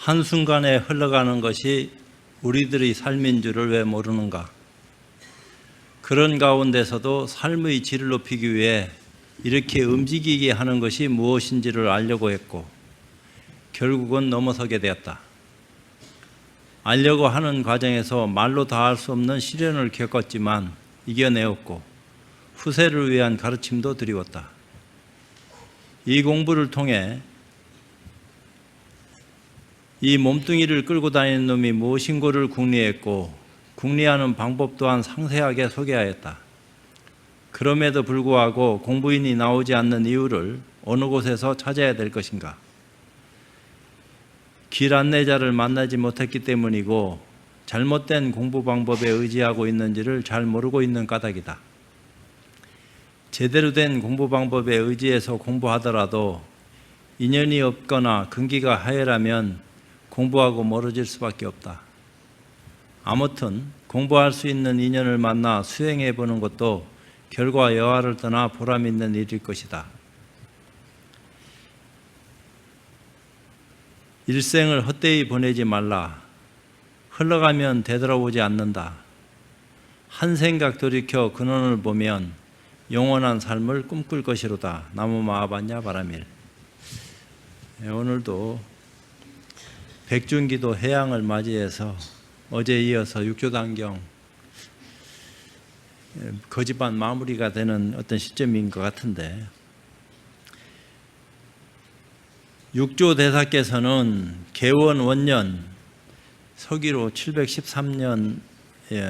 한순간에 흘러가는 것이 우리들의 삶인 줄을 왜 모르는가? 그런 가운데서도 삶의 질을 높이기 위해 이렇게 움직이게 하는 것이 무엇인지를 알려고 했고 결국은 넘어서게 되었다. 알려고 하는 과정에서 말로 다 할 수 없는 시련을 겪었지만 이겨내었고 후세를 위한 가르침도 드리웠다. 이 공부를 통해 이 몸뚱이를 끌고 다니는 놈이 무엇인고를 궁리했고 궁리하는 방법 또한 상세하게 소개하였다. 그럼에도 불구하고 공부인이 나오지 않는 이유를 어느 곳에서 찾아야 될 것인가? 길 안내자를 만나지 못했기 때문이고 잘못된 공부 방법에 의지하고 있는지를 잘 모르고 있는 까닭이다. 제대로 된 공부 방법에 의지해서 공부하더라도 인연이 없거나 근기가 하얘라면 공부하고 멀어질 수밖에 없다. 아무튼 공부할 수 있는 인연을 만나 수행해 보는 것도 결과 여하를 떠나 보람 있는 일일 것이다. 일생을 헛되이 보내지 말라. 흘러가면 되돌아오지 않는다. 한 생각 돌이켜 근원을 보면 영원한 삶을 꿈꿀 것이로다. 나무 마하반야 바라밀. 오늘도 백중기도 해양을 맞이해서 어제 이어서 육조단경 거짓반 마무리가 되는 어떤 시점인 것 같은데, 육조 대사께서는 개원 원년 서기로 713년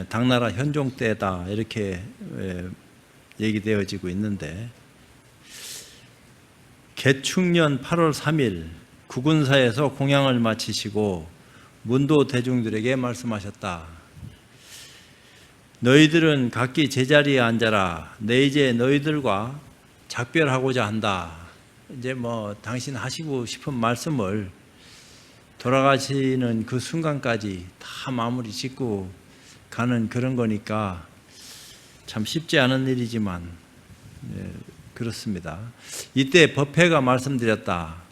당나라 현종 때다 이렇게 얘기되어지고 있는데, 개축년 8월 3일 구군사에서 공양을 마치시고 문도 대중들에게 말씀하셨다. 너희들은 각기 제자리에 앉아라. 내 이제 너희들과 작별하고자 한다. 이제 당신 하시고 싶은 말씀을 돌아가시는 그 순간까지 다 마무리 짓고 가는 그런 거니까 참 쉽지 않은 일이지만 그렇습니다. 이때 법회가 말씀드렸다.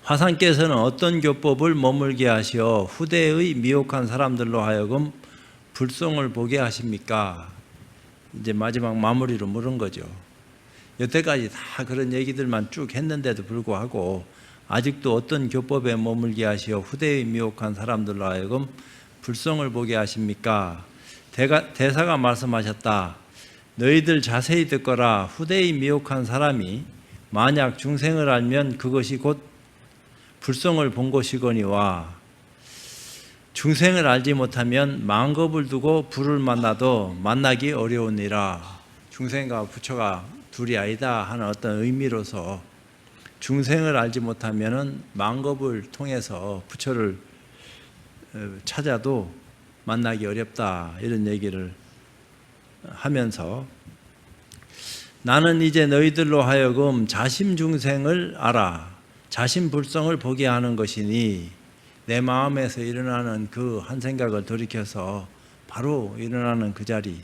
화상께서는 어떤 교법을 머물게 하시어 후대의 미혹한 사람들로 하여금 불성을 보게 하십니까? 이제 마지막 마무리로 물은 거죠. 여태까지 다 그런 얘기들만 쭉 했는데도 불구하고 아직도 어떤 교법에 머물게 하시어 후대의 미혹한 사람들로 하여금 불성을 보게 하십니까? 대사가 말씀하셨다. 너희들 자세히 듣거라. 후대의 미혹한 사람이 만약 중생을 알면 그것이 곧 불성을 본 것이거니와 중생을 알지 못하면 만겁을 두고 부를 만나도 만나기 어려우니라. 중생과 부처가 둘이 아니다 하는 어떤 의미로서 중생을 알지 못하면 만겁을 통해서 부처를 찾아도 만나기 어렵다 이런 얘기를 하면서, 나는 이제 너희들로 하여금 자심중생을 알아 자신불성을 보게 하는 것이니 내 마음에서 일어나는 그 한 생각을 돌이켜서 바로 일어나는 그 자리,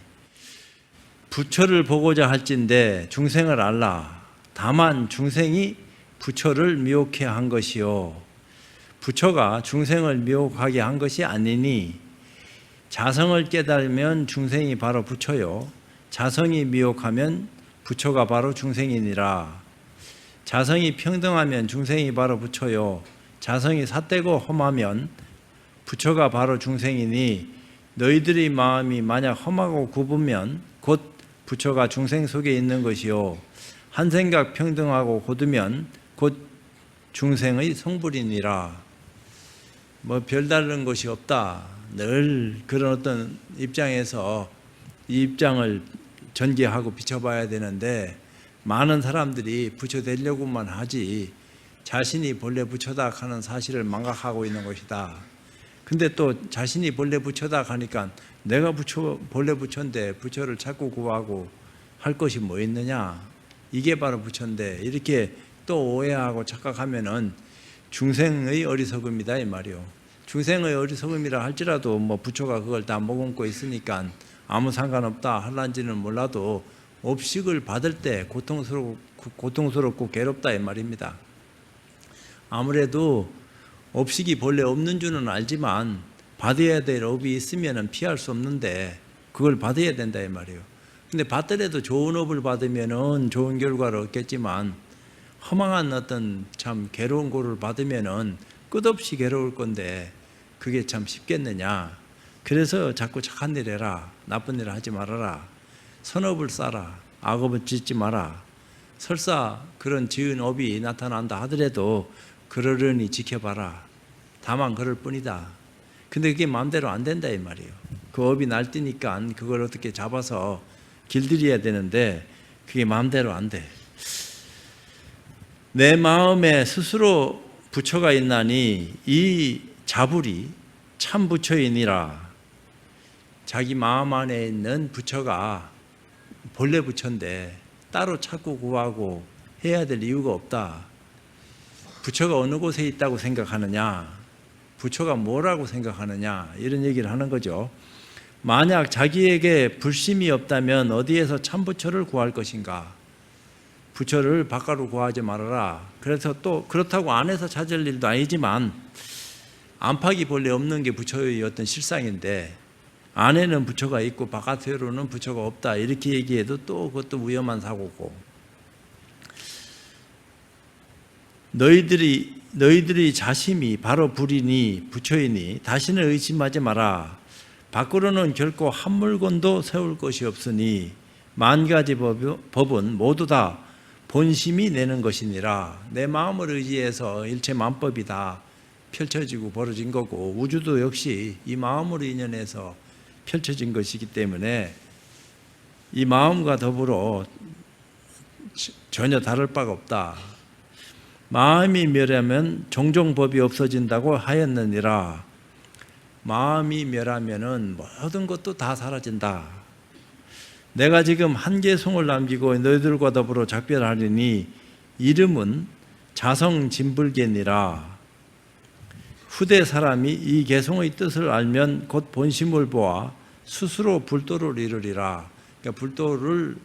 부처를 보고자 할진대 중생을 알라. 다만 중생이 부처를 미혹해 한 것이요 부처가 중생을 미혹하게 한 것이 아니니 자성을 깨달으면 중생이 바로 부처요 자성이 미혹하면 부처가 바로 중생이니라. 자성이 평등하면 중생이 바로 부처요 자성이 삿되고 험하면 부처가 바로 중생이니 너희들의 마음이 만약 험하고 굽으면 곧 부처가 중생 속에 있는 것이요 한 생각 평등하고 곧으면 곧 중생의 성불이니라. 별다른 것이 없다. 늘 그런 어떤 입장에서 이 입장을 전개하고 비춰봐야 되는데, 많은 사람들이 부처 되려고만 하지 자신이 본래 부처다 하는 사실을 망각하고 있는 것이다. 근데 또 자신이 본래 부처다 하니까 내가 본래 부처인데 부처를 자꾸 구하고 할 것이 뭐 있느냐, 이게 바로 부처인데, 이렇게 또 오해하고 착각하면은 중생의 어리석음이다 이 말이요. 중생의 어리석음이라 할지라도 부처가 그걸 다 머금고 있으니까 아무 상관없다 할란지는 몰라도 업식을 받을 때 고통스럽고 괴롭다 이 말입니다. 아무래도 업식이 본래 없는 줄은 알지만 받아야 될 업이 있으면 피할 수 없는데 그걸 받아야 된다 이 말이에요. 근데 받더라도 좋은 업을 받으면 좋은 결과를 얻겠지만 허망한 어떤 참 괴로운 고를 받으면 끝없이 괴로울 건데 그게 참 쉽겠느냐. 그래서 자꾸 착한 일 해라, 나쁜 일 하지 말아라, 선업을 쌓아라, 악업을 짓지 마라. 설사 그런 지은 업이 나타난다 하더라도 그러려니 지켜봐라. 다만 그럴 뿐이다. 근데 그게 마음대로 안 된다 이 말이에요. 그 업이 날뛰니까 그걸 어떻게 잡아서 길들여야 되는데 그게 마음대로 안 돼. 내 마음에 스스로 부처가 있나니 이 자불이 참 부처이니라. 자기 마음 안에 있는 부처가 본래 부처인데 따로 찾고 구하고 해야 될 이유가 없다. 부처가 어느 곳에 있다고 생각하느냐, 부처가 뭐라고 생각하느냐, 이런 얘기를 하는 거죠. 만약 자기에게 불심이 없다면 어디에서 참부처를 구할 것인가. 부처를 바깥으로 구하지 말아라. 그래서 또 그렇다고 안에서 찾을 일도 아니지만 안팎이 본래 없는 게 부처의 어떤 실상인데 안에는 부처가 있고 바깥으로는 부처가 없다 이렇게 얘기해도 또 그것도 위험한 사고고, 너희들이 자심이 바로 불이니 부처이니 다시는 의심하지 마라. 밖으로는 결코 한 물건도 세울 것이 없으니 만 가지 법은 모두 다 본심이 내는 것이니라. 내 마음을 의지해서 일체 만법이 다 펼쳐지고 벌어진 거고 우주도 역시 이 마음으로 인연해서 펼쳐진 것이기 때문에 이 마음과 더불어 전혀 다를 바가 없다. 마음이 멸하면 종종 법이 없어진다고 하였느니라. 마음이 멸하면은 모든 것도 다 사라진다. 내가 지금 한 개송을 남기고 너희들과 더불어 작별하리니 이름은 자성진불계니라. 후대 사람이 이 개송의 뜻을 알면 곧 본심을 보아 스스로 불도를 이루리라. 그러니까 불도를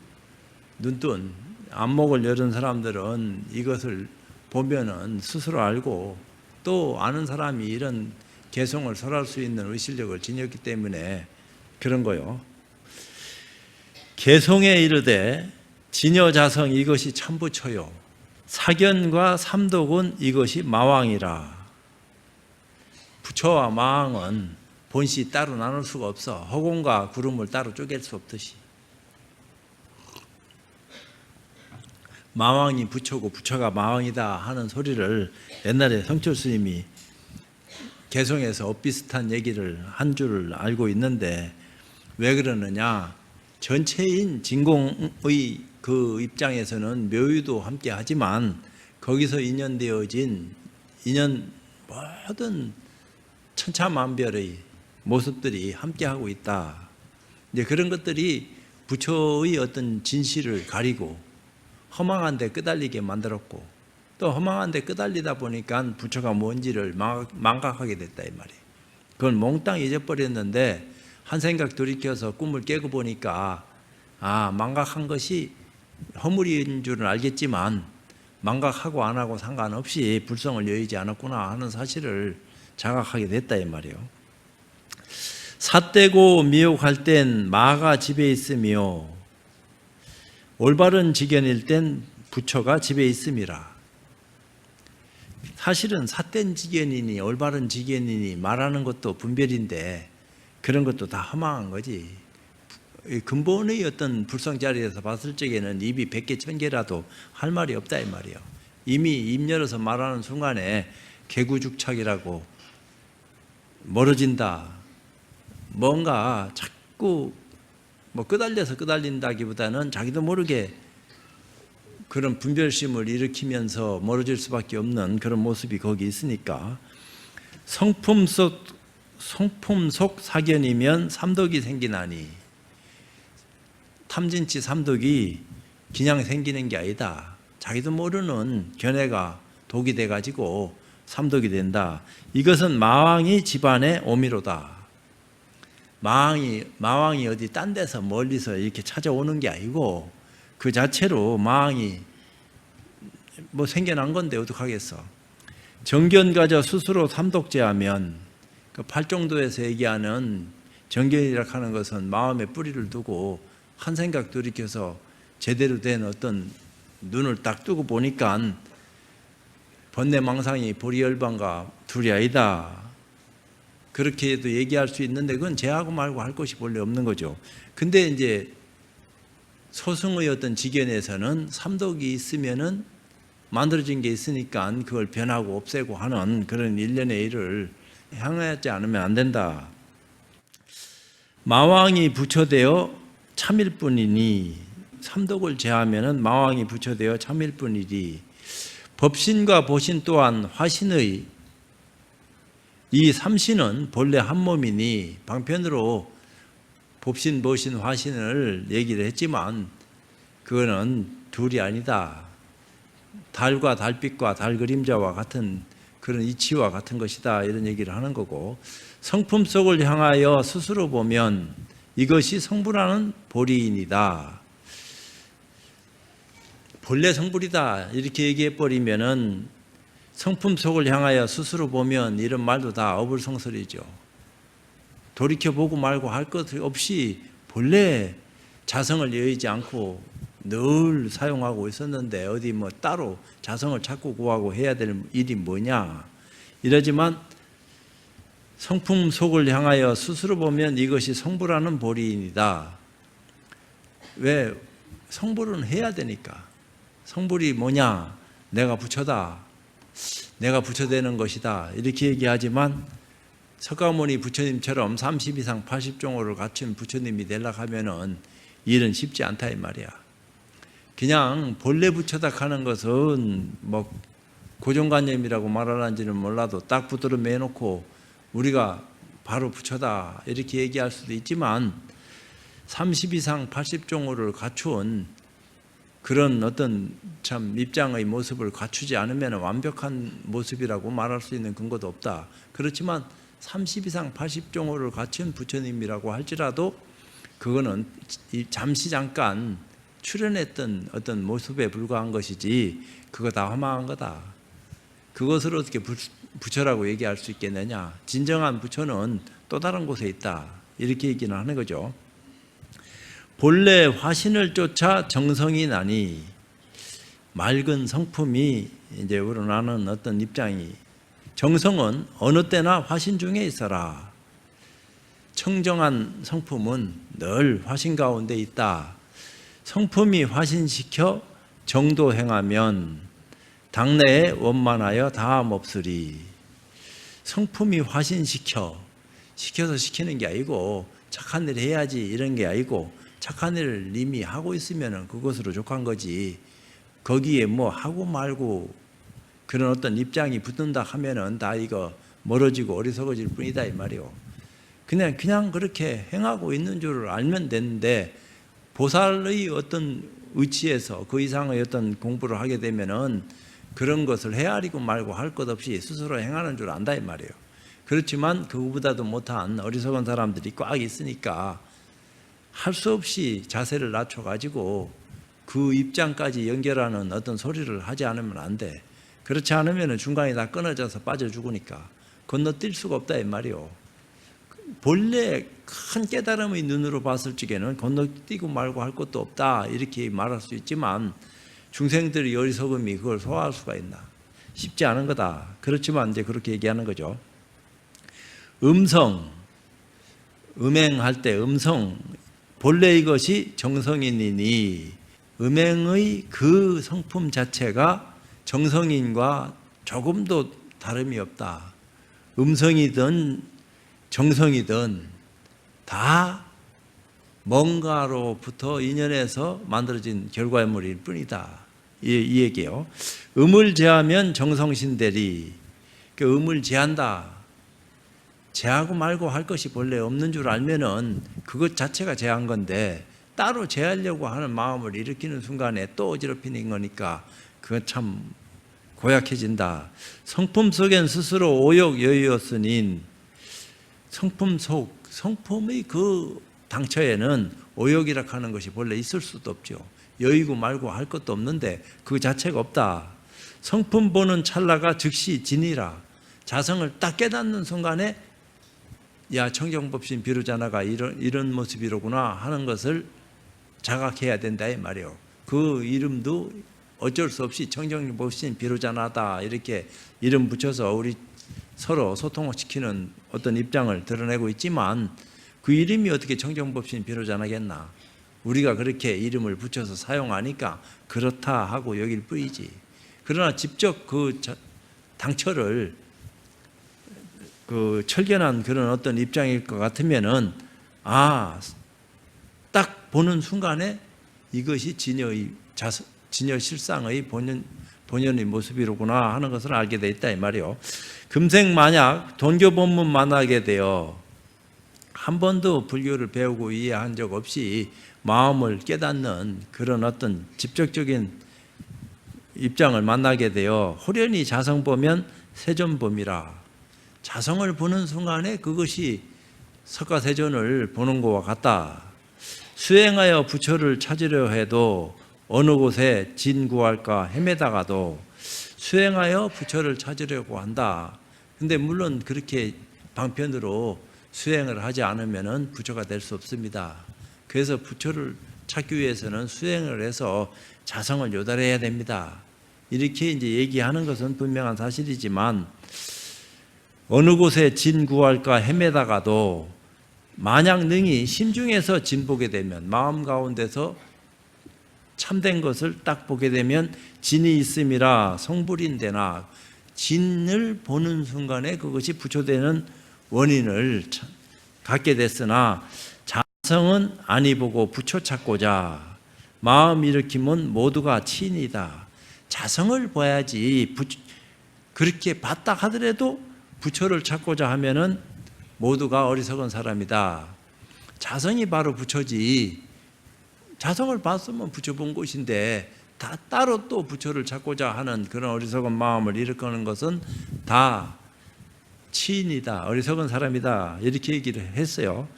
눈뜬 안목을 열은 사람들은 이것을 보면은 스스로 알고 또 아는 사람이 이런 개송을 설할 수 있는 의실력을 지녔기 때문에 그런 거요. 개송에 이르되 진여자성 이것이 참부처요 사견과 삼독은 이것이 마왕이라. 부처와 마왕은 본시 따로 나눌 수가 없어. 허공과 구름을 따로 쪼갤 수 없듯이 마왕이 부처고 부처가 마왕이다 하는 소리를 옛날에 성철 스님이 개송에서 엇비슷한 얘기를 한 줄을 알고 있는데 왜 그러느냐, 전체인 진공의 그 입장에서는 묘유도 함께 하지만 거기서 인연되어진 인연 모든 천차만별의 모습들이 함께하고 있다. 이제 그런 것들이 부처의 어떤 진실을 가리고 허망한 데 끄달리게 만들었고 또 허망한 데 끄달리다 보니까 부처가 뭔지를 망각하게 됐다 이 말이에요. 그걸 몽땅 잊어버렸는데 한 생각 돌이켜서 꿈을 깨고 보니까 망각한 것이 허물인 줄은 알겠지만 망각하고 안 하고 상관없이 불성을 여의지 않았구나 하는 사실을 자각하게 됐다 이 말이에요. 삿되고 미혹할 땐 마가 집에 있으며 올바른 지견일 땐 부처가 집에 있음이라. 사실은 삿된 지견이니 올바른 지견이니 말하는 것도 분별인데 그런 것도 다 허망한 거지. 근본의 어떤 불성 자리에서 봤을 적에는 입이 100개 1000개라도 할 말이 없다 이 말이에요. 이미 입 열어서 말하는 순간에 개구죽착이라고 멀어진다. 뭔가 자꾸 끄달려서 끄달린다기보다는 자기도 모르게 그런 분별심을 일으키면서 멀어질 수밖에 없는 그런 모습이 거기 있으니까 성품 속 사견이면 삼독이 생기나니, 탐진치 삼독이 그냥 생기는 게 아니다. 자기도 모르는 견해가 독이 돼가지고 삼독이 된다. 이것은 마왕이 집안에 오미로다. 마왕이 어디 딴 데서 멀리서 이렇게 찾아오는 게 아니고 그 자체로 마왕이 생겨난 건데 어떡하겠어. 정견 가져 스스로 삼독제하면 그 팔정도에서 얘기하는 정견이라 하는 것은 마음에 뿌리를 두고 한 생각 돌이켜서 제대로 된 어떤 눈을 딱 뜨고 보니까 번뇌망상이 보리열반과 둘이 아니다. 그렇게도 얘기할 수 있는데 그건 제하고 말고 할 것이 본래 없는 거죠. 근데 이제 소승의 어떤 지견에서는 삼독이 있으면은 만들어진 게 있으니까 그걸 변하고 없애고 하는 그런 일련의 일을 향하지 않으면 안 된다. 마왕이 부처되어 참일 뿐이니, 삼독을 제하면은 마왕이 부처되어 참일 뿐이니, 법신과 보신 또한 화신의 이 삼신은 본래 한 몸이니, 방편으로 법신, 보신, 화신을 얘기를 했지만 그거는 둘이 아니다. 달과 달빛과 달 그림자와 같은 그런 이치와 같은 것이다, 이런 얘기를 하는 거고, 성품 속을 향하여 스스로 보면 이것이 성불하는 보리인이다. 본래 성불이다 이렇게 얘기해 버리면은 성품 속을 향하여 스스로 보면 이런 말도 다 어불성설이죠. 돌이켜보고 말고 할 것 없이 본래 자성을 여의지 않고 늘 사용하고 있었는데 어디 뭐 따로 자성을 찾고 구하고 해야 될 일이 뭐냐. 이러지만 성품 속을 향하여 스스로 보면 이것이 성불하는 보리인이다. 왜? 성불은 해야 되니까. 성불이 뭐냐? 내가 부처다. 내가 부처되는 것이다. 이렇게 얘기하지만 석가모니 부처님처럼 30 이상 80종호를 갖춘 부처님이 되려고 하면은 일은 쉽지 않다 이 말이야. 그냥 본래 부처다 하는 것은 뭐 고정관념이라고 말하는지는 몰라도 딱 붙들어 매놓고 우리가 바로 부처다 이렇게 얘기할 수도 있지만 30 이상 80종호를 갖춘 그런 어떤 참 입장의 모습을 갖추지 않으면 완벽한 모습이라고 말할 수 있는 근거도 없다. 그렇지만 30 이상 80종호를 갖춘 부처님이라고 할지라도 그거는 잠시 잠깐 출현했던 어떤 모습에 불과한 것이지 그거 다 허망한 거다. 그것을 어떻게 부처라고 얘기할 수 있겠느냐. 진정한 부처는 또 다른 곳에 있다. 이렇게 얘기는 하는 거죠. 본래 화신을 쫓아 정성이 나니, 맑은 성품이 이제 우러나는 어떤 입장이, 정성은 어느 때나 화신 중에 있어라. 청정한 성품은 늘 화신 가운데 있다. 성품이 화신시켜 정도 행하면 당내에 원만하여 다함 없으리. 성품이 화신시켜서 시키는 게 아니고 착한 일 해야지 이런 게 아니고 착한 일을 이미 하고 있으면 그것으로 족한 거지. 거기에 뭐 하고 말고 그런 어떤 입장이 붙는다 하면은 다 이거 멀어지고 어리석어질 뿐이다 이 말이요. 그냥 그렇게 행하고 있는 줄을 알면 되는데 보살의 어떤 의치에서 그 이상의 어떤 공부를 하게 되면은 그런 것을 헤아리고 말고 할 것 없이 스스로 행하는 줄 안다 이 말이에요. 그렇지만 그거보다도 못한 어리석은 사람들이 꽉 있으니까 할 수 없이 자세를 낮춰가지고 그 입장까지 연결하는 어떤 소리를 하지 않으면 안 돼. 그렇지 않으면 중간에 다 끊어져서 빠져 죽으니까 건너뛸 수가 없다 이 말이요. 본래 큰 깨달음의 눈으로 봤을 적에는 건너뛰고 말고 할 것도 없다 이렇게 말할 수 있지만 중생들의 어리석음이 그걸 소화할 수가 있나. 쉽지 않은 거다. 그렇지만 이제 그렇게 얘기하는 거죠. 음행할 때 음성, 본래 이것이 정성인이니 음행의 그 성품 자체가 정성인과 조금도 다름이 없다. 음성이든 정성이든 다 뭔가로부터 인연에서 만들어진 결과물일 뿐이다. 이 얘기예요. 음을 제하면 정성신대리. 그 음을 제한다. 제하고 말고 할 것이 본래 없는 줄 알면은 그것 자체가 제한 건데 따로 제하려고 하는 마음을 일으키는 순간에 또 어지럽히는 거니까 그건 참 고약해진다. 성품 속엔 스스로 오욕 여유였으니 성품의 그 당처에는 오욕이라 하는 것이 본래 있을 수도 없죠. 여의고 말고 할 것도 없는데 그 자체가 없다. 성품 보는 찰나가 즉시 진이라. 자성을 딱 깨닫는 순간에 야, 청정법신 비로자나가 이런 모습이로구나 하는 것을 자각해야 된다 이 말이에요. 그 이름도 어쩔 수 없이 청정법신 비로자나다 이렇게 이름 붙여서 우리 서로 소통을 시키는 어떤 입장을 드러내고 있지만 그 이름이 어떻게 청정법신 비로자나겠나. 우리가 그렇게 이름을 붙여서 사용하니까 그렇다 하고 여길 뿐이지. 그러나 직접 그 당처를 그 철견한 그런 어떤 입장일 것 같으면은 딱 보는 순간에 이것이 진여의 진여 실상의 본연의 모습이로구나 하는 것을 알게 돼 있다 이 말이요. 금생 만약 돈교 법문 만나게 되어 한 번도 불교를 배우고 이해한 적 없이 마음을 깨닫는 그런 어떤 직접적인 입장을 만나게 되어 호련히 자성 보면 세존범이라. 자성을 보는 순간에 그것이 석가세존을 보는 것과 같다. 수행하여 부처를 찾으려 해도 어느 곳에 진구할까 헤매다가도 수행하여 부처를 찾으려고 한다. 근데 물론 그렇게 방편으로 수행을 하지 않으면 부처가 될 수 없습니다. 그래서 부처를 찾기 위해서는 수행을 해서 자성을 요달해야 됩니다. 이렇게 이제 얘기하는 것은 분명한 사실이지만 어느 곳에 진구할까 헤매다가도 만약 능히 심중에서 진보게 되면 마음 가운데서 참된 것을 딱 보게 되면 진이 있음이라 성불인되나 진을 보는 순간에 그것이 부처되는 원인을 갖게 됐으나 자성은 아니 보고 부처 찾고자 마음 일으키면 모두가 치인이다. 자성을 봐야지 그렇게 봤다 하더라도 부처를 찾고자 하면은 모두가 어리석은 사람이다. 자성이 바로 부처지. 자성을 봤으면 부처 본 곳인데 다 따로 또 부처를 찾고자 하는 그런 어리석은 마음을 일으키는 것은 다 치인이다. 어리석은 사람이다. 이렇게 얘기를 했어요.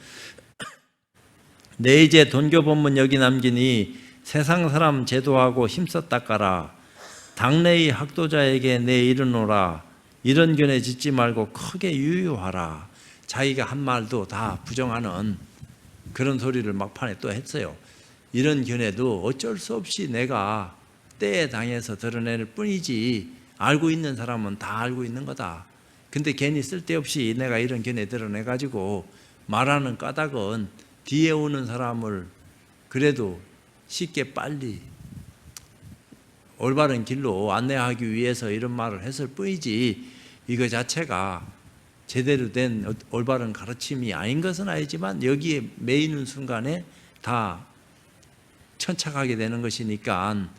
내 이제 돈교 법문 여기 남기니 세상 사람 제도하고 힘써 닦아라. 당내의 학도자에게 내 이르노라. 이런 견해 짓지 말고 크게 유유하라. 자기가 한 말도 다 부정하는 그런 소리를 막판에 또 했어요. 이런 견해도 어쩔 수 없이 내가 때에 당해서 드러낼 뿐이지 알고 있는 사람은 다 알고 있는 거다. 근데 괜히 쓸데없이 내가 이런 견해 드러내가지고 말하는 까닭은 뒤에 오는 사람을 그래도 쉽게 빨리 올바른 길로 안내하기 위해서 이런 말을 했을 뿐이지 이거 자체가 제대로 된 올바른 가르침이 아닌 것은 아니지만 여기에 매이는 순간에 다 천착하게 되는 것이니까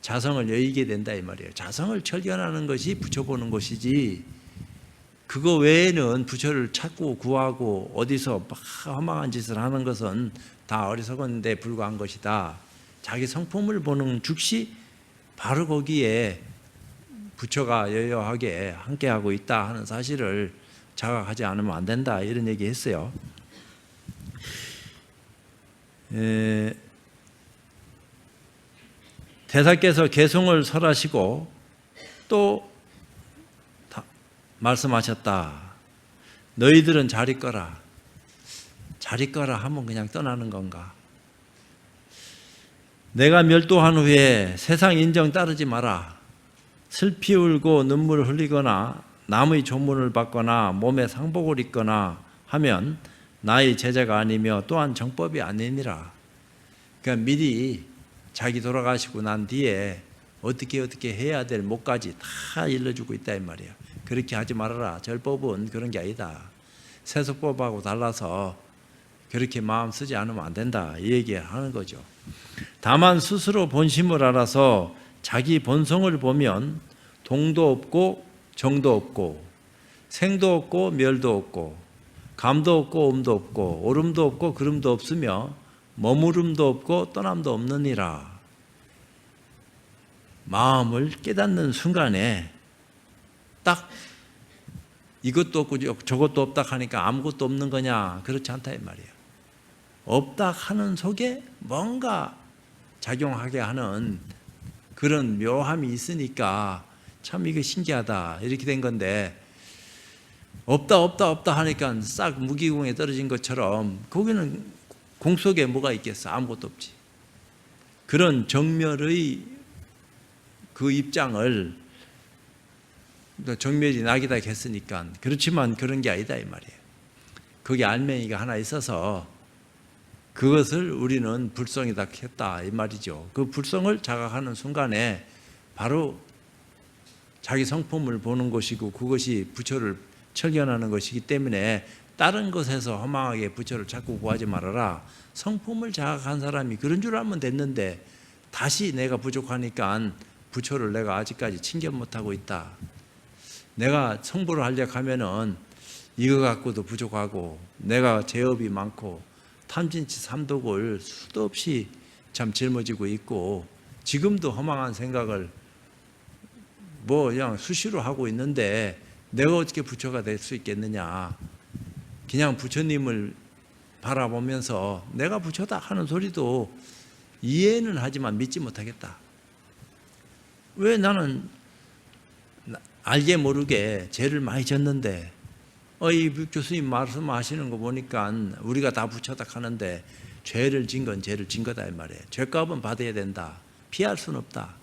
자성을 여의게 된다 이 말이에요. 자성을 철견하는 것이 부처 보는 것이지 그거 외에는 부처를 찾고 구하고 어디서 허망한 짓을 하는 것은 다 어리석은 데 불과한 것이다. 자기 성품을 보는 즉시 바로 거기에 부처가 여여하게 함께하고 있다 하는 사실을 자각하지 않으면 안 된다 이런 얘기 했어요. 대사께서 개송을 설하시고 또 말씀하셨다. 너희들은 잘 있거라. 잘 있거라 하면 그냥 떠나는 건가? 내가 멸도한 후에 세상 인정 따르지 마라. 슬피 울고 눈물 흘리거나 남의 조문을 받거나 몸에 상복을 입거나 하면 나의 제자가 아니며 또한 정법이 아니니라. 그러니까 미리 자기 돌아가시고 난 뒤에 어떻게 해야 될 못까지 다 일러주고 있다 이 말이야. 그렇게 하지 말아라. 절법은 그런 게 아니다. 세속법하고 달라서 그렇게 마음 쓰지 않으면 안 된다 이 얘기하는 거죠. 다만 스스로 본심을 알아서 자기 본성을 보면 동도 없고 정도 없고 생도 없고 멸도 없고 감도 없고 음도 없고 오름도 없고 그름도 없으며 머무름도 없고 떠남도 없느니라. 마음을 깨닫는 순간에 딱 이것도 없고 저것도 없다 하니까 아무것도 없는 거냐? 그렇지 않다 이 말이에요. 없다 하는 속에 뭔가 작용하게 하는 그런 묘함이 있으니까 참 이거 신기하다 이렇게 된 건데, 없다 하니까 싹 무기공에 떨어진 것처럼 거기는 공 속에 뭐가 있겠어? 아무것도 없지. 그런 정멸의 그 입장을 정멸이 낙이다 했으니까, 그렇지만 그런 게 아니다 이 말이에요. 거기 알맹이가 하나 있어서 그것을 우리는 불성이다 했다 이 말이죠. 그 불성을 자각하는 순간에 바로 자기 성품을 보는 것이고, 그것이 부처를 철견하는 것이기 때문에 다른 것에서 허망하게 부처를 자꾸 구하지 말아라. 성품을 자각한 사람이 그런 줄 알면 됐는데, 다시 내가 부족하니까 부처를 내가 아직까지 칭견 못하고 있다. 내가 성불을 하려고 하면은 이거 갖고도 부족하고, 내가 죄업이 많고 탐진치 삼독을 수도 없이 참 짊어지고 있고, 지금도 허망한 생각을 뭐 그냥 수시로 하고 있는데 내가 어떻게 부처가 될 수 있겠느냐. 그냥 부처님을 바라보면서 내가 부처다 하는 소리도 이해는 하지만 믿지 못하겠다. 왜 나는 알게 모르게 죄를 많이 졌는데, 이 교수님 말씀하시는 거 보니까 우리가 다 부처다 하는데 죄를 진 건 죄를 진 거다 이 말이에요. 죄값은 받아야 된다. 피할 수는 없다.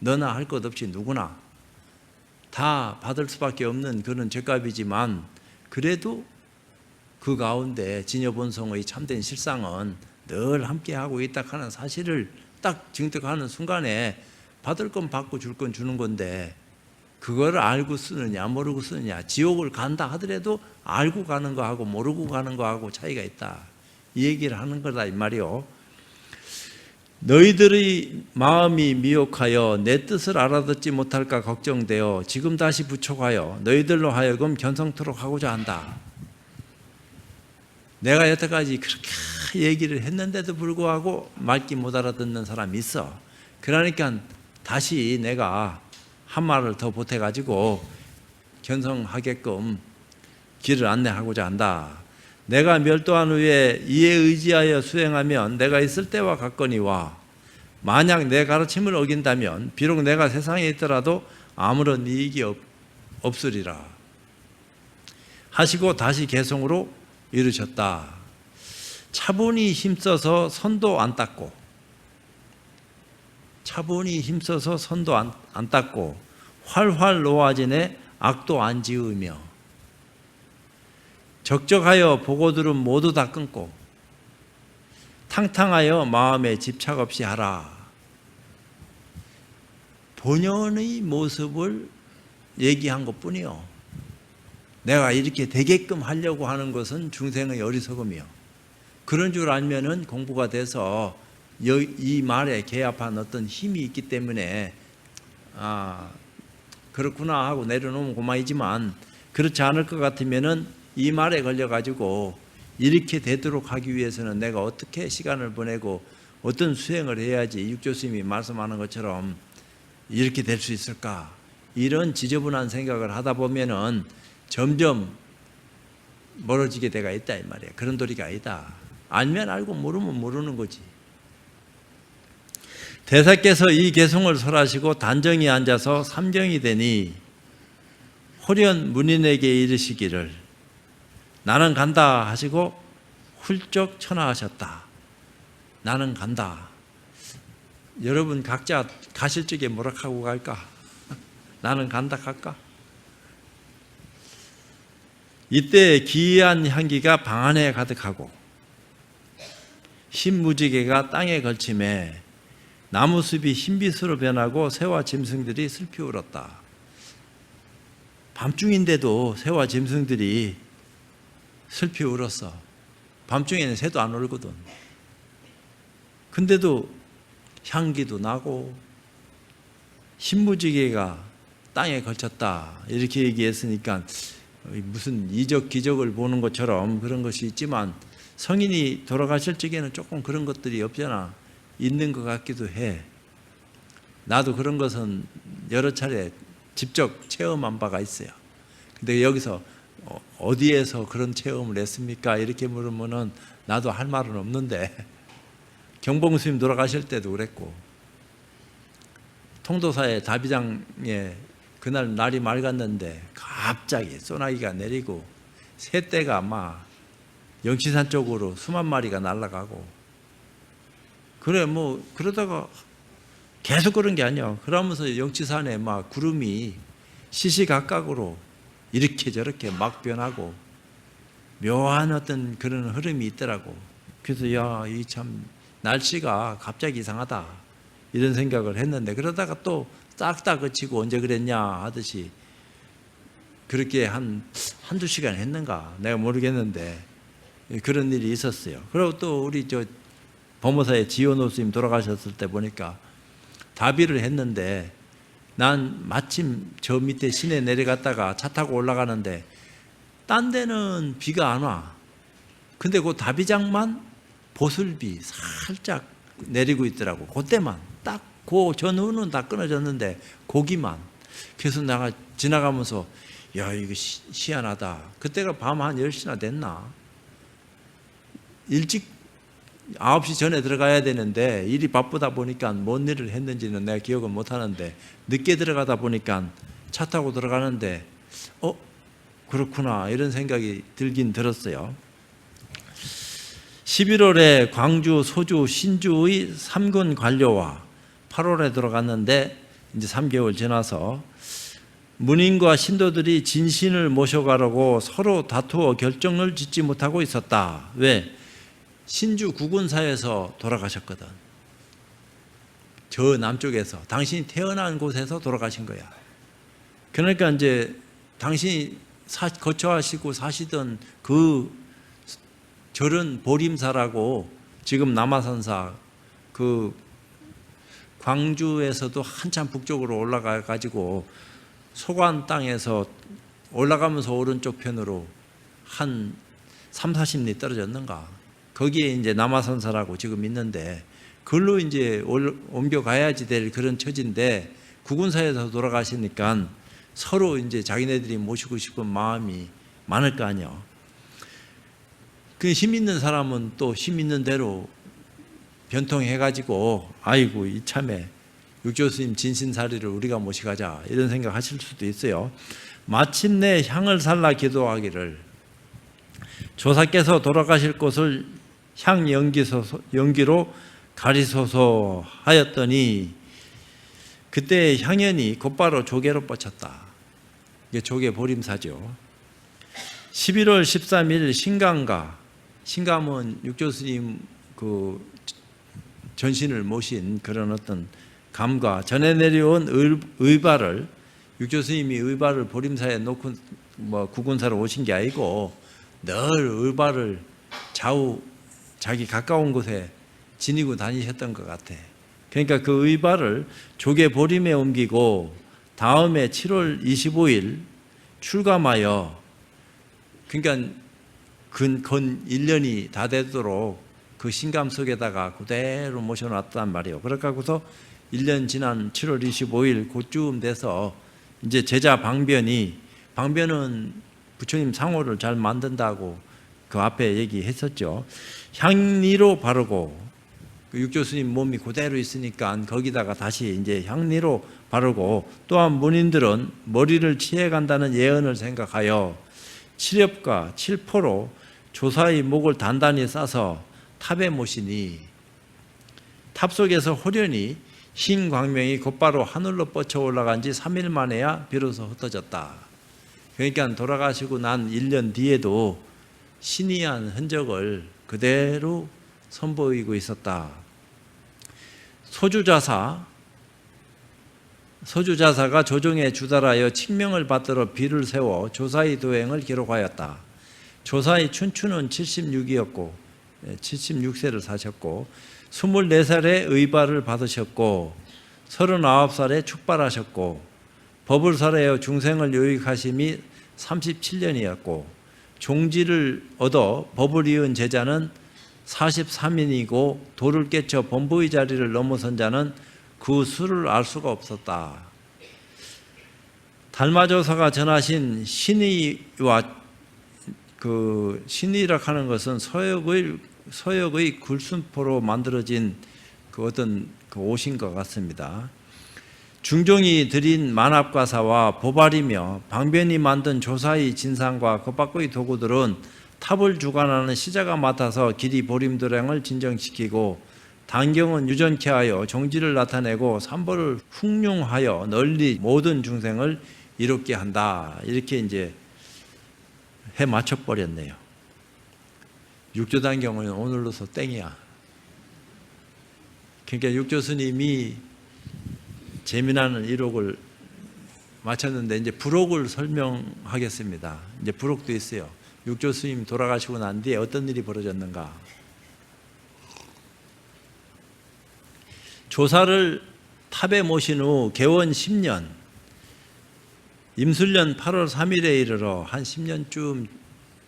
너나 할 것 없이 누구나 다 받을 수밖에 없는 그런 죄값이지만, 그래도 그 가운데 진여본성의 참된 실상은 늘 함께하고 있다 하는 사실을 딱 증득하는 순간에 받을 건 받고 줄 건 주는 건데, 그걸 알고 쓰느냐 모르고 쓰느냐. 지옥을 간다 하더라도 알고 가는 거하고 모르고 가는 거하고 차이가 있다, 이 얘기를 하는 거다 이 말이요. 너희들의 마음이 미혹하여 내 뜻을 알아듣지 못할까 걱정되어 지금 다시 부촉하여 너희들로 하여금 견성토록 하고자 한다. 내가 여태까지 그렇게 얘기를 했는데도 불구하고 맑게 못 알아듣는 사람이 있어. 그러니까 다시 내가 한 말을 더 보태가지고 견성하게끔 길을 안내하고자 한다. 내가 멸도한 후에 이에 의지하여 수행하면 내가 있을 때와 같거니와, 만약 내 가르침을 어긴다면 비록 내가 세상에 있더라도 아무런 이익이 없으리라 하시고 다시 개성으로 이르셨다. 차분히 힘써서 선도 안 닦고, 차분히 힘써서 선도 안 닦고, 활활 놓아지네 악도 안 지으며, 적적하여 보고들은 모두 다 끊고, 탕탕하여 마음에 집착 없이 하라. 본연의 모습을 얘기한 것뿐이요. 내가 이렇게 되게끔 하려고 하는 것은 중생의 어리석음이요. 그런 줄 알면은 공부가 돼서 이 말에 개합한 어떤 힘이 있기 때문에 그렇구나 하고 내려놓으면 고마이지만, 그렇지 않을 것 같으면은 이 말에 걸려가지고 이렇게 되도록 하기 위해서는 내가 어떻게 시간을 보내고 어떤 수행을 해야지 육조스님이 말씀하는 것처럼 이렇게 될 수 있을까, 이런 지저분한 생각을 하다 보면은 점점 멀어지게 돼가 있다 이 말이야. 그런 도리가 아니다. 알면 알고 모르면 모르는 거지. 대사께서 이 개성을 설하시고 단정히 앉아서 삼경이 되니 호련 문인에게 이르시기를 나는 간다 하시고 훌쩍 천하하셨다. 나는 간다. 여러분 각자 가실 적에 뭐라 하고 갈까? 나는 간다 할까? 이때 기이한 향기가 방 안에 가득하고 흰무지개가 땅에 걸침에 나무숲이 흰빛으로 변하고 새와 짐승들이 슬피 울었다. 밤중인데도 새와 짐승들이 슬피 울었어. 밤중에는 새도 안 울거든. 근데도 향기도 나고 흰무지개가 땅에 걸쳤다 이렇게 얘기했으니까 무슨 이적 기적을 보는 것처럼 그런 것이 있지만, 성인이 돌아가실 적에는 조금 그런 것들이 없잖아. 있는 것 같기도 해. 나도 그런 것은 여러 차례 직접 체험한 바가 있어요. 근데 여기서 어디에서 그런 체험을 했습니까? 이렇게 물으면은 나도 할 말은 없는데, 경봉 스님 돌아가실 때도 그랬고, 통도사의 다비장에 그날 날이 맑았는데 갑자기 소나기가 내리고 새떼가 막 영치산 쪽으로 수만 마리가 날아가고 그래 뭐 그러다가 계속 그런 게 아니야. 그러면서 영치산에 막 구름이 시시각각으로 이렇게 저렇게 막 변하고 묘한 어떤 그런 흐름이 있더라고. 그래서 야, 이 참 날씨가 갑자기 이상하다 이런 생각을 했는데 그러다가 또 싹 다 그치고 언제 그랬냐 하듯이 그렇게 한두 시간 했는가 내가 모르겠는데 그런 일이 있었어요. 그리고 또 우리 저 범어사의 지원호 스님 돌아가셨을 때 보니까 다비를 했는데 난 마침 저 밑에 시내 내려갔다가 차 타고 올라가는데 딴 데는 비가 안 와. 근데 그 다비장만 보슬비 살짝 내리고 있더라고. 그때만 딱 그 전후는 다 끊어졌는데 거기만. 그래서 내가 지나가면서 야 이거 희한하다. 그때가 밤 한 10시나 됐나? 일찍 9시 전에 들어가야 되는데 일이 바쁘다 보니까 뭔 일을 했는지는 내가 기억은 못하는데 늦게 들어가다 보니까 차 타고 들어가는데 그렇구나 이런 생각이 들긴 들었어요. 11월에 광주, 소주, 신주의 3군 관료와 8월에 들어갔는데 이제 3개월 지나서 문인과 신도들이 진신을 모셔가려고 서로 다투어 결정을 짓지 못하고 있었다. 왜? 신주 구군사에서 돌아가셨거든. 저 남쪽에서 당신이 태어난 곳에서 돌아가신 거야. 그러니까 이제 당신이 거처하시고 사시던 그 절은 보림사라고 지금 남아선사 그 광주에서도 한참 북쪽으로 올라가 가지고 소관 땅에서 올라가면서 오른쪽 편으로 한 30-40리 떨어졌는가. 거기에 이제 남아선사라고 지금 있는데 그걸로 이제 옮겨가야지 될 그런 처지인데 구군사에서 돌아가시니까 서로 이제 자기네들이 모시고 싶은 마음이 많을 거 아니야. 그 힘 있는 사람은 또 힘 있는 대로 변통해가지고 아이고 이참에 육조스님 진신사리를 우리가 모시가자 이런 생각하실 수도 있어요. 마침내 향을 살라 기도하기를 조사께서 돌아가실 곳을 향 연기로 가리소서 하였더니 그때 향연이 곧바로 조개로 뻗쳤다. 이게 조개 보림사죠. 11월 13일 신감은 육조스님 그 전신을 모신 그런 어떤 감과 전해 내려온 의발을 육조스님이 의발을 보림사에 놓고 뭐 구군사로 오신 게 아니고 늘 의발을 좌우 자기 가까운 곳에 지니고 다니셨던 것 같아. 그러니까 그 의발을 조개 보림에 옮기고 다음에 7월 25일 출감하여 그러니까 근 1년이 다 되도록 그 신감 속에다가 그대로 모셔놨단 말이에요. 그렇게 하고서 1년 지난 7월 25일 그쯤 돼서 이제 제자 방변은 부처님 상호를 잘 만든다고 그 앞에 얘기했었죠. 향리로 바르고 그 육조스님 몸이 그대로 있으니까 거기다가 다시 이제 향리로 바르고 또한 문인들은 머리를 치해간다는 예언을 생각하여 칠엽과 칠포로 조사의 목을 단단히 싸서 탑에 모시니 탑 속에서 호련히 흰 광명이 곧바로 하늘로 뻗쳐 올라간 지 3일 만에야 비로소 흩어졌다. 그러니까 돌아가시고 난 1년 뒤에도 신이한 흔적을 그대로 선보이고 있었다. 소주자사가 조정에 주달하여 칙명을 받들어 비를 세워 조사의 도행을 기록하였다. 조사의 춘추는 76이었고 76세를 사셨고 24살에 의발을 받으셨고 39살에 축발하셨고 법을 설하여 중생을 요익하심이 37년이었고 종지를 얻어 법을 이은 제자는 43인이고 도를 깨쳐 범부의 자리를 넘어선 자는 그 수를 알 수가 없었다. 달마조사가 전하신 신의와 그 신의라 하는 것은 서역의 굴순포로 만들어진 그 어떤 그 옷인 것 같습니다. 중종이 드린 만합가사와 보발이며 방변이 만든 조사의 진상과 그 밖의 도구들은 탑을 주관하는 시자가 맡아서 길이 보림도량을 진정시키고 단경은 유전케 하여 종지를 나타내고 삼보를 흉흉하여 널리 모든 중생을 이롭게 한다. 이렇게 이제 해 맞춰버렸네요. 육조단경은 오늘로서 땡이야. 그러니까 육조 스님이 재미나는 이록을 마쳤는데 이제 부록을 설명하겠습니다. 이제 부록도 있어요. 육조 스님 돌아가시고 난 뒤에 어떤 일이 벌어졌는가. 조사를 탑에 모신 후 개원 10년, 임술년 8월 3일에 이르러 한 10년쯤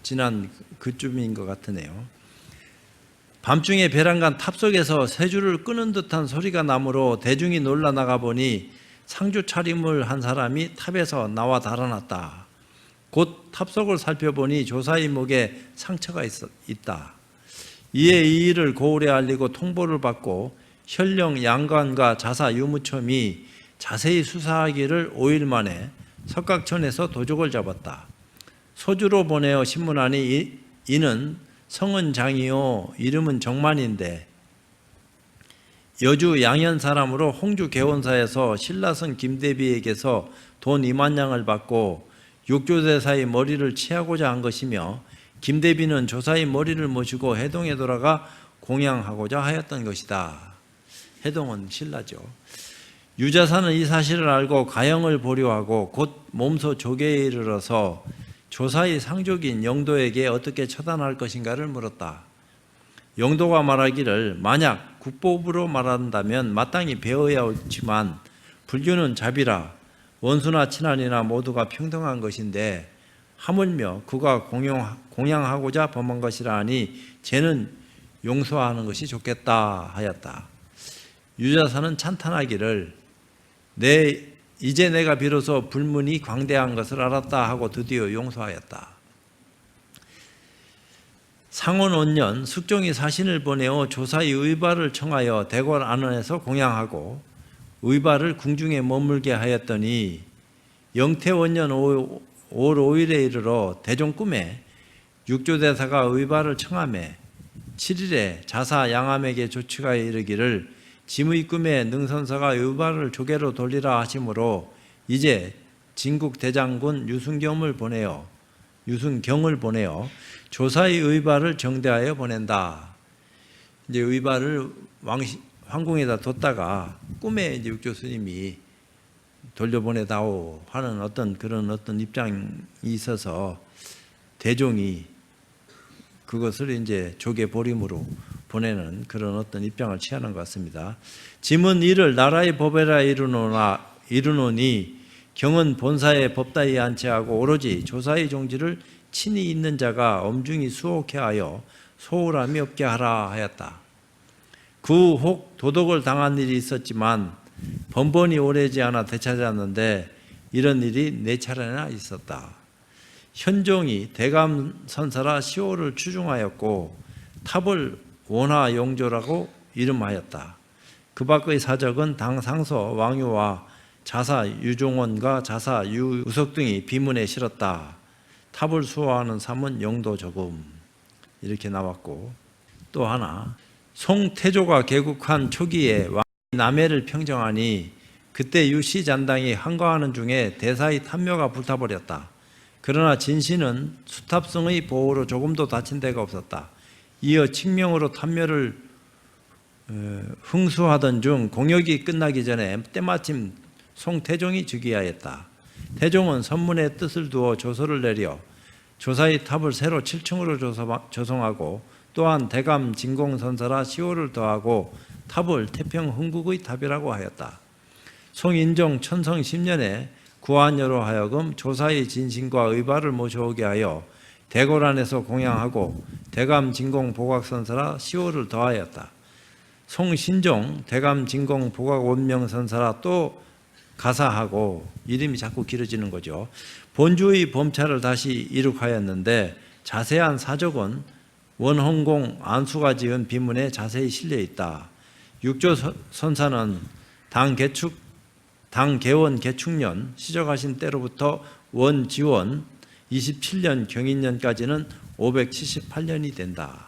지난 그쯤인 것 같으네요. 밤중에 배란간 탑 속에서 쇠줄을 끄는 듯한 소리가 나므로 대중이 놀라 나가 보니 상주 차림을 한 사람이 탑에서 나와 달아났다. 곧 탑속을 살펴보니 조사의 목에 상처가 있다. 이에 이 일을 고을에 알리고 통보를 받고 현령 양관과 자사 유무첨이 자세히 수사하기를 5일 만에 석각천에서 도적을 잡았다. 소주로 보내어 신문하니 이는 성은 장이요 이름은 정만인데 여주 양현 사람으로 홍주 개원사에서 신라성 김대비에게서 돈 2만냥을 받고 육조대사의 머리를 취하고자 한 것이며 김대비는 조사의 머리를 모시고 해동에 돌아가 공양하고자 하였던 것이다. 해동은 신라죠. 유자사는 이 사실을 알고 가영을 보류하고 곧 몸소 조계에 이르러서 조사의 상족인 영도에게 어떻게 처단할 것인가를 물었다. 영도가 말하기를 만약 국법으로 말한다면 마땅히 배워야 옳지만 불교는 자비라 원수나 친한이나 모두가 평등한 것인데 하물며 그가 공양하고자 범한 것이라 하니 죄는 용서하는 것이 좋겠다 하였다. 유자사는 찬탄하기를 이제 내가 비로소 불문이 광대한 것을 알았다 하고 드디어 용서하였다. 상원 5년 숙종이 사신을 보내어 조사의 의발을 청하여 대궐 안원에서 공양하고 의발을 궁중에 머물게 하였더니 영태원년 5월 5일에 이르러 대종 꿈에 육조대사가 의발을 청하매 7일에 자사 양암에게 조치가 이르기를 짐의 꿈에 능선사가 의발을 조계로 돌리라 하시므로 이제 진국 대장군 유순경을 보내어 조사의 의발을 정대하여 보낸다. 이제 의발을 황궁에다 뒀다가 꿈에 이제 육조 스님이 돌려보내다오 하는 어떤 입장이 있어서 대종이 그것을 이제 조계 보림으로 보내는 그런 어떤 입장을 취하는 것 같습니다. 짐은 이를 나라의 법에라 이르노니 경은 본사의 법다이 안치하고 오로지 조사의 종지를 친히 있는 자가 엄중히 수호케 하여 소홀함이 없게 하라 하였다. 그 혹 도덕을 당한 일이 있었지만 번번이 오래지 않아 되찾았는데 이런 일이 4차례나 있었다. 현종이 대감선사라 시호를 추중하였고 탑을 원화용조라고 이름하였다. 그 밖의 사적은 당 상서 왕유와 자사 유종원과 자사 유우석 등이 비문에 실었다. 탑을 수호하는 삶은 영도 조금 이렇게 나왔고 또 하나 송태조가 개국한 초기에 왕이 남해를 평정하니 그때 유시잔당이 항거하는 중에 대사의 탐묘가 불타버렸다. 그러나 진시는 수탑성의 보호로 조금도 다친 데가 없었다. 이어 칙명으로 탐묘를 흥수하던 중 공역이 끝나기 전에 때마침 송태종이 즉위하였다. 태종은 선문의 뜻을 두어 조서를 내려 조사의 탑을 새로 7층으로 조성하고 또한 대감 진공선사라 시호를 더하고 탑을 태평 흥국의 탑이라고 하였다. 송인종 천성 10년에 구한여로 하여금 조사의 진신과 의발을 모셔오게 하여 대궐 안에서 공양하고 대감 진공 보각선사라 시호를 더하였다. 송신종 대감 진공 보각 원명선사라 또 가사하고 이름이 자꾸 길어지는 거죠. 본주의 범차를 다시 이룩하였는데 자세한 사적은 원홍공 안수가 지은 비문에 자세히 실려 있다. 육조 선사는 당 개축 당 개원 개축년 시적하신 때로부터 원지원 27년 경인년까지는 578년이 된다.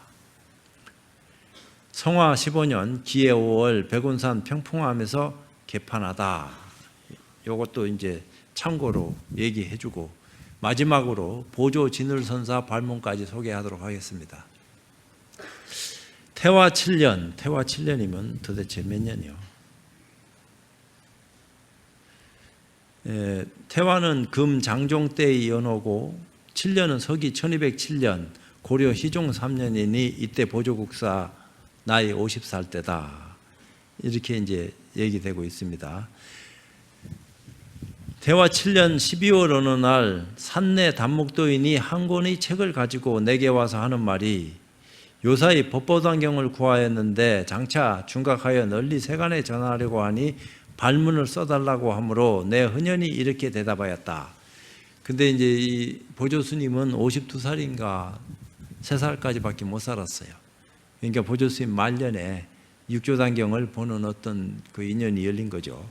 성화 15년 기해 5월 백운산 평풍함에서 개판하다. 이것도 이제 참고로 얘기해주고 마지막으로 보조 진울선사 발문까지 소개하도록 하겠습니다. 태화 7년, 태화 7년이면 도대체 몇 년이요? 태화는 금 장종 때의 연호고 7년은 서기 1207년 고려 희종 3년이니 이때 보조국사 나이 50살 때다. 이렇게 이제 얘기되고 있습니다. 태화 7년 12월 어느 날 산내 단목도인이 한 권의 책을 가지고 내게 와서 하는 말이 요사이 법보단경을 구하였는데 장차 중각하여 널리 세간에 전하려고 하니 발문을 써달라고 하므로 내 흔연히 이렇게 대답하였다. 근데 이제 이 보조스님은 52살인가 3살까지밖에 못 살았어요. 그러니까 보조스님 말년에 육조단경을 보는 어떤 그 인연이 열린 거죠.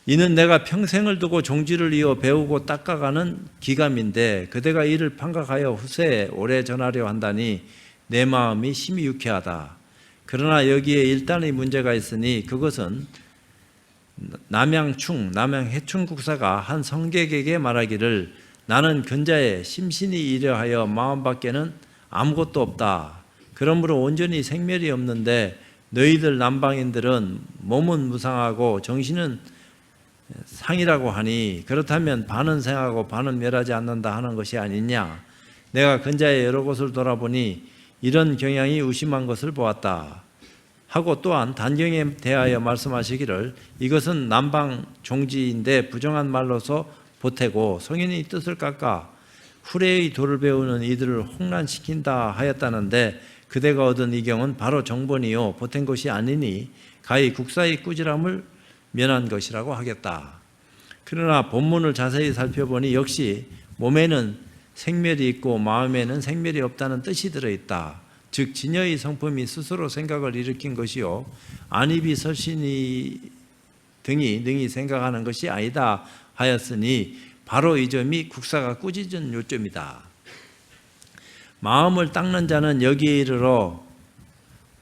이는 내가 평생을 두고 종지를 이어 배우고 닦아가는 기감인데 그대가 이를 판각하여 후세에 오래 전하려 한다니 내 마음이 심히 유쾌하다. 그러나 여기에 일단의 문제가 있으니 그것은 남양해충 국사가 한 성객에게 말하기를 나는 근자에 심신이 이러하여 마음밖에는 아무것도 없다. 그러므로 온전히 생멸이 없는데 너희들 남방인들은 몸은 무상하고 정신은 상이라고 하니 그렇다면 반은 생하고 반은 멸하지 않는다 하는 것이 아니냐. 내가 근자의 여러 곳을 돌아보니 이런 경향이 의심한 것을 보았다 하고 또한 단경에 대하여 말씀하시기를 이것은 남방 종지인데 부정한 말로서 보태고 성인의 뜻을 깎아 후래의 도를 배우는 이들을 홍란시킨다 하였다는데 그대가 얻은 이 경은 바로 정본이요 보탠 것이 아니니 가히 국사의 꾸지람을 면한 것이라고 하겠다. 그러나 본문을 자세히 살펴보니 역시 몸에는 생멸이 있고 마음에는 생멸이 없다는 뜻이 들어있다. 즉 진여의 성품이 스스로 생각을 일으킨 것이요 안입이 설신이 등이 능히 생각하는 것이 아니다 하였으니 바로 이 점이 국사가 꾸짖은 요점이다. 마음을 닦는 자는 여기에 이르러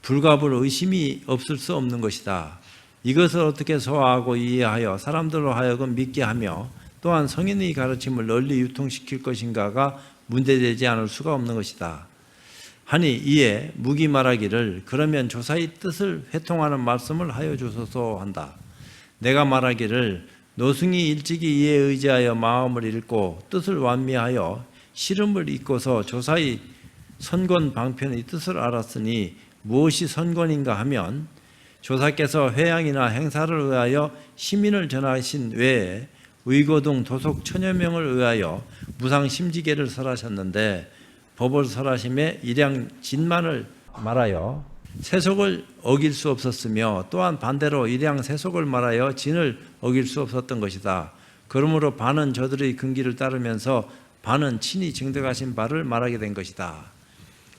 불갑을 의심이 없을 수 없는 것이다. 이것을 어떻게 소화하고 이해하여 사람들로 하여금 믿게 하며 또한 성인의 가르침을 널리 유통시킬 것인가가 문제되지 않을 수가 없는 것이다. 하니 이에 무기 말하기를 그러면 조사의 뜻을 회통하는 말씀을 하여 주소서 한다. 내가 말하기를 노승이 일찍이 이에 의지하여 마음을 읽고 뜻을 완미하여 실음을 잊고서 조사의 선권 방편의 뜻을 알았으니 무엇이 선권인가 하면 조사께서 회양이나 행사를 의하여 시민을 전하신 외에 의고 등 도속 천여 명을 의하여 무상심지계를 설하셨는데 법을 설하심에 일양 진만을 말하여 세속을 어길 수 없었으며 또한 반대로 일양 세속을 말하여 진을 어길 수 없었던 것이다. 그러므로 반은 저들의 근기를 따르면서 반은 친히 증득하신 바를 말하게 된 것이다.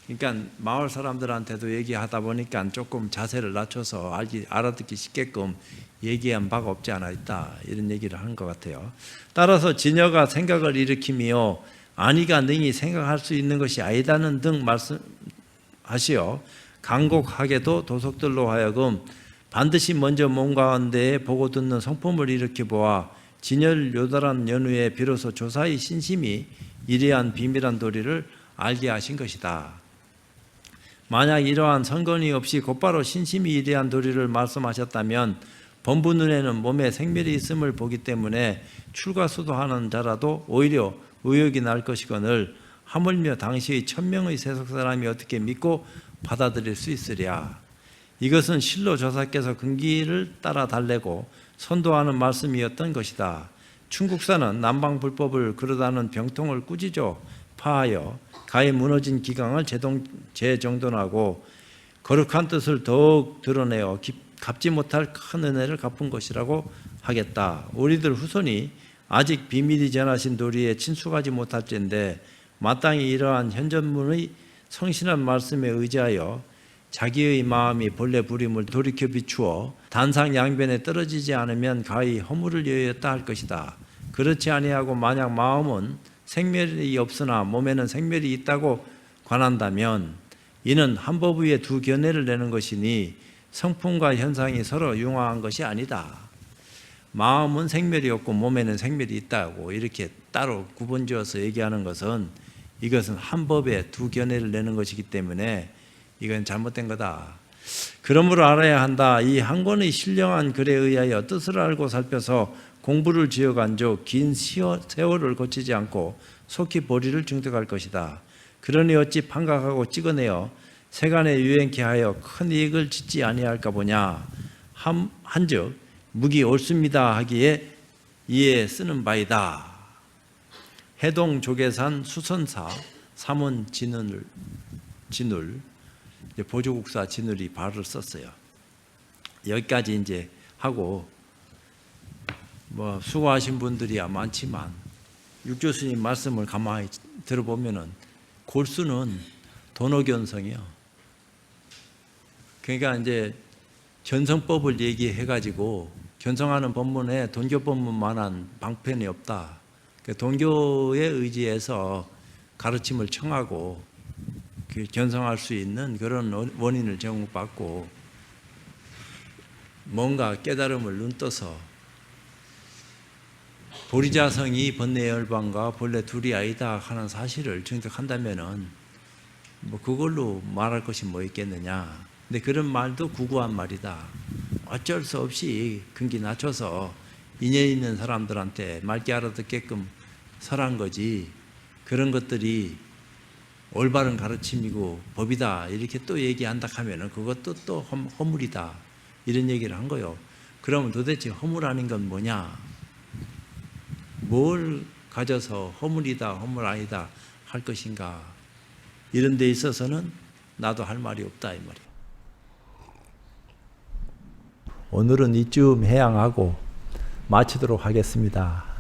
그러니까 마을 사람들한테도 얘기하다 보니까 조금 자세를 낮춰서 알아듣기 쉽게끔 얘기한 바가 없지 않아 있다. 이런 얘기를 하는 것 같아요. 따라서 진여가 생각을 일으키며 안이가 능히 생각할 수 있는 것이 아니다는 등 말씀하시어 간곡하게도 도속들로 하여금 반드시 먼저 몸 가운데에 보고 듣는 성품을 일으켜 보아 진여를 요달한 연후에 비로소 조사의 신심이 이러한 비밀한 도리를 알게 하신 것이다. 만약 이러한 선건이 없이 곧바로 신심이 이러한 도리를 말씀하셨다면 범부 눈에는 몸에 생멸이 있음을 보기 때문에 출가수도하는 자라도 오히려 의욕이 날 것이거늘 하물며 당시의 1000명의 세속 사람이 어떻게 믿고 받아들일 수 있으랴. 이것은 실로 조사께서 근기를 따라 달래고 선도하는 말씀이었던 것이다. 충국사는 남방불법을 그러다는 병통을 꾸짖어 파하여 가히 무너진 기강을 재정돈하고 거룩한 뜻을 더욱 드러내어 갚지 못할 큰 은혜를 갚은 것이라고 하겠다. 우리들 후손이 아직 비밀이 전하신 도리에 친숙하지 못할진데 마땅히 이러한 현전문의 성실한 말씀에 의지하여 자기의 마음이 본래 부림을 돌이켜 비추어 단상 양변에 떨어지지 않으면 가히 허물을 여였다 할 것이다. 그렇지 아니하고 만약 마음은 생멸이 없으나 몸에는 생멸이 있다고 관한다면 이는 한 법 위에 두 견해를 내는 것이니 성품과 현상이 서로 융화한 것이 아니다. 마음은 생멸이 없고 몸에는 생멸이 있다고 이렇게 따로 구분지어서 얘기하는 것은 이것은 한 법에 두 견해를 내는 것이기 때문에 이건 잘못된 거다. 그러므로 알아야 한다. 이 한 권의 신령한 글에 의하여 뜻을 알고 살펴서 공부를 지어간즉 긴 세월을 거치지 않고 속히 보리를 증득할 것이다. 그러니 어찌 판각하고 찍어내어 세간에 유행케 하여 큰 이익을 짓지 아니할까 보냐. 한즉 무기 옳습니다 하기에 이에 쓰는 바이다. 해동 조계산 수선사 삼원 진울 보조국사 진울이 발을 썼어요. 여기까지 이제 하고 뭐 수고하신 분들이야 많지만 육교수님 말씀을 가만히 들어보면은 골수는 도노견성이요. 그러니까 이제 견성법을 얘기해가지고 견성하는 법문에 돈교법문만한 방편이 없다. 돈교에 의지해서 가르침을 청하고 견성할 수 있는 그런 원인을 제공받고 뭔가 깨달음을 눈떠서 보리자성이 번뇌열반과 본래 둘이 아니다 하는 사실을 증득한다면은 뭐 그걸로 말할 것이 뭐 있겠느냐. 근데 그런 말도 구구한 말이다. 어쩔 수 없이 근기 낮춰서 인연 있는 사람들한테 맑게 알아듣게끔 설한 거지. 그런 것들이 올바른 가르침이고 법이다 이렇게 또 얘기한다 하면은 그것도 또 허물이다 이런 얘기를 한 거요. 그러면 도대체 허물 아닌 건 뭐냐? 뭘 가져서 허물이다 허물 아니다 할 것인가? 이런 데 있어서는 나도 할 말이 없다 이 말이에요. 오늘은 이쯤 해양하고 마치도록 하겠습니다.